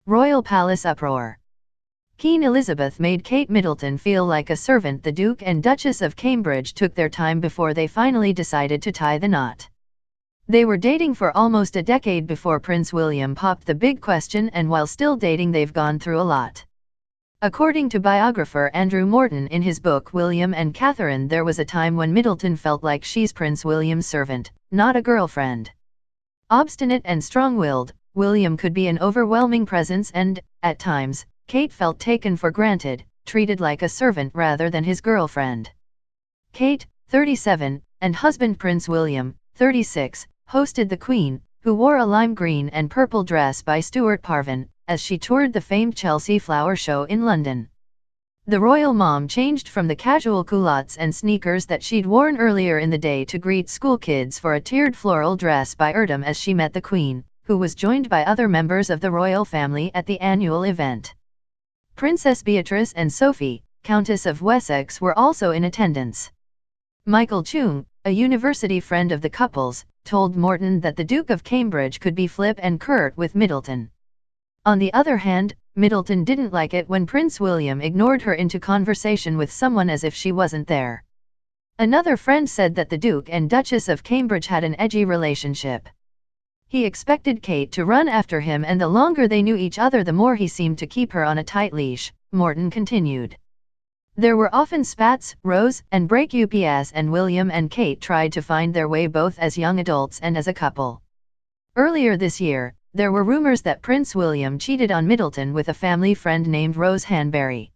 Royal Palace Uproar. Queen Elizabeth made Kate Middleton feel like a servant. The Duke and Duchess of Cambridge took their time before they finally decided to tie the knot. They were dating for almost a decade before Prince William popped the big question, and while still dating they've gone through a lot. According to biographer Andrew Morton in his book William and Catherine, there was a time when Middleton felt like she's Prince William's servant, not a girlfriend. Obstinate and strong-willed, William could be an overwhelming presence and, at times, Kate felt taken for granted, treated like a servant rather than his girlfriend. Kate, 37, and husband Prince William, 36, hosted the Queen, who wore a lime green and purple dress by Stuart Parvin, as she toured the famed Chelsea Flower Show in London. The royal mom changed from the casual culottes and sneakers that she'd worn earlier in the day to greet school kids for a tiered floral dress by Erdem as she met the Queen, who was joined by other members of the royal family at the annual event. Princess Beatrice and Sophie, Countess of Wessex, were also in attendance. Michael Chung, a university friend of the couple's, told Morton that the Duke of Cambridge could be flip and curt with Middleton. On the other hand, Middleton didn't like it when Prince William ignored her into conversation with someone as if she wasn't there. Another friend said that the Duke and Duchess of Cambridge had an edgy relationship. He expected Kate to run after him, and the longer they knew each other the more he seemed to keep her on a tight leash, Morton continued. There were often spats, rows, and break-ups, and William and Kate tried to find their way both as young adults and as a couple. Earlier this year, there were rumors that Prince William cheated on Middleton with a family friend named Rose Hanbury.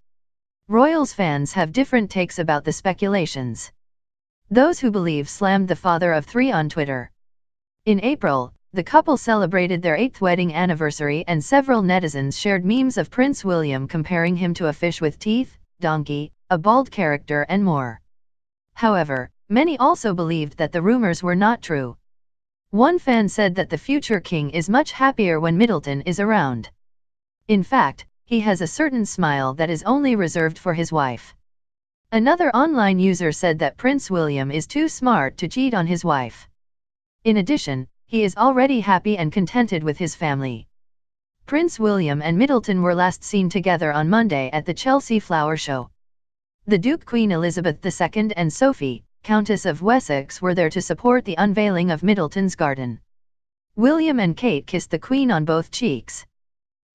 Royals fans have different takes about the speculations. Those who believe slammed the father of three on Twitter. In April, the couple celebrated their 8th wedding anniversary, and several netizens shared memes of Prince William comparing him to a fish with teeth, donkey, a bald character, and more. However, many also believed that the rumors were not true. One fan said that the future king is much happier when Middleton is around. In fact, he has a certain smile that is only reserved for his wife. Another online user said that Prince William is too smart to cheat on his wife. In addition, he is already happy and contented with his family. Prince William and Middleton were last seen together on Monday at the Chelsea Flower Show. The Duke, Queen Elizabeth II, and Sophie, Countess of Wessex, were there to support the unveiling of Middleton's garden. William and Kate kissed the Queen on both cheeks.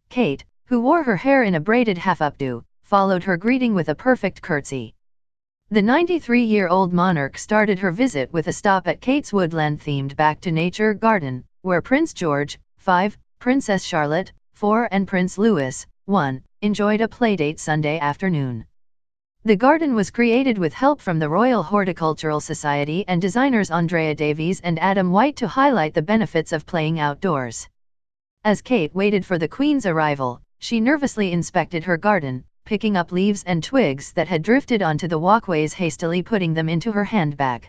Kate, who wore her hair in a braided half-updo, followed her greeting with a perfect curtsy. The 93-year-old monarch started her visit with a stop at Kate's woodland-themed back-to-nature garden, where Prince George, 5, Princess Charlotte, 4, and Prince Louis, 1, enjoyed a playdate Sunday afternoon. The garden was created with help from the Royal Horticultural Society and designers Andrea Davies and Adam White to highlight the benefits of playing outdoors. As Kate waited for the Queen's arrival, she nervously inspected her garden, picking up leaves and twigs that had drifted onto the walkways, hastily putting them into her handbag.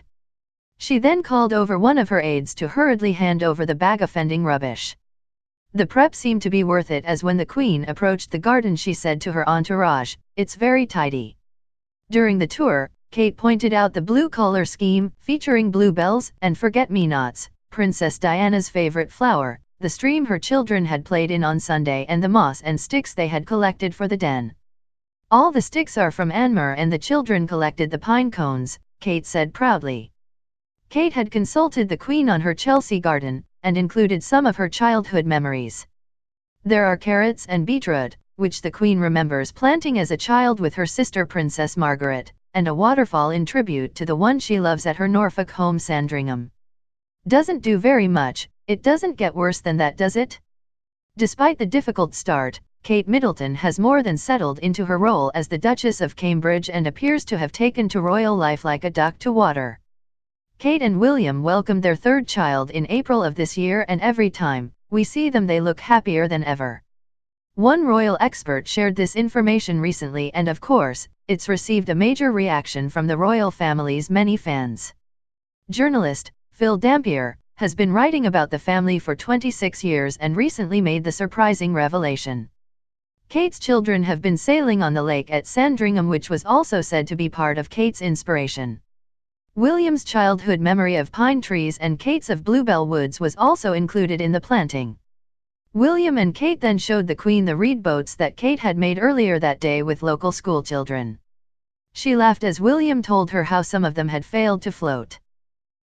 She then called over one of her aides to hurriedly hand over the bag of offending rubbish. The prep seemed to be worth it, as when the Queen approached the garden she said to her entourage, "It's very tidy." During the tour, Kate pointed out the blue color scheme, featuring bluebells and forget-me-nots, Princess Diana's favorite flower, the stream her children had played in on Sunday, and the moss and sticks they had collected for the den. "All the sticks are from Anmer, and the children collected the pine cones," Kate said proudly. Kate had consulted the Queen on her Chelsea garden, and included some of her childhood memories. There are carrots and beetroot, which the Queen remembers planting as a child with her sister Princess Margaret, and a waterfall in tribute to the one she loves at her Norfolk home Sandringham. "Doesn't do very much, it doesn't get worse than that, does it?" Despite the difficult start, Kate Middleton has more than settled into her role as the Duchess of Cambridge and appears to have taken to royal life like a duck to water. Kate and William welcomed their third child in April of this year, and every time we see them they look happier than ever. One royal expert shared this information recently, and of course, it's received a major reaction from the royal family's many fans. Journalist Phil Dampier has been writing about the family for 26 years and recently made the surprising revelation. Kate's children have been sailing on the lake at Sandringham, which was also said to be part of Kate's inspiration. William's childhood memory of pine trees and Kate's of bluebell woods was also included in the planting. William and Kate then showed the Queen the reed boats that Kate had made earlier that day with local schoolchildren. She laughed as William told her how some of them had failed to float.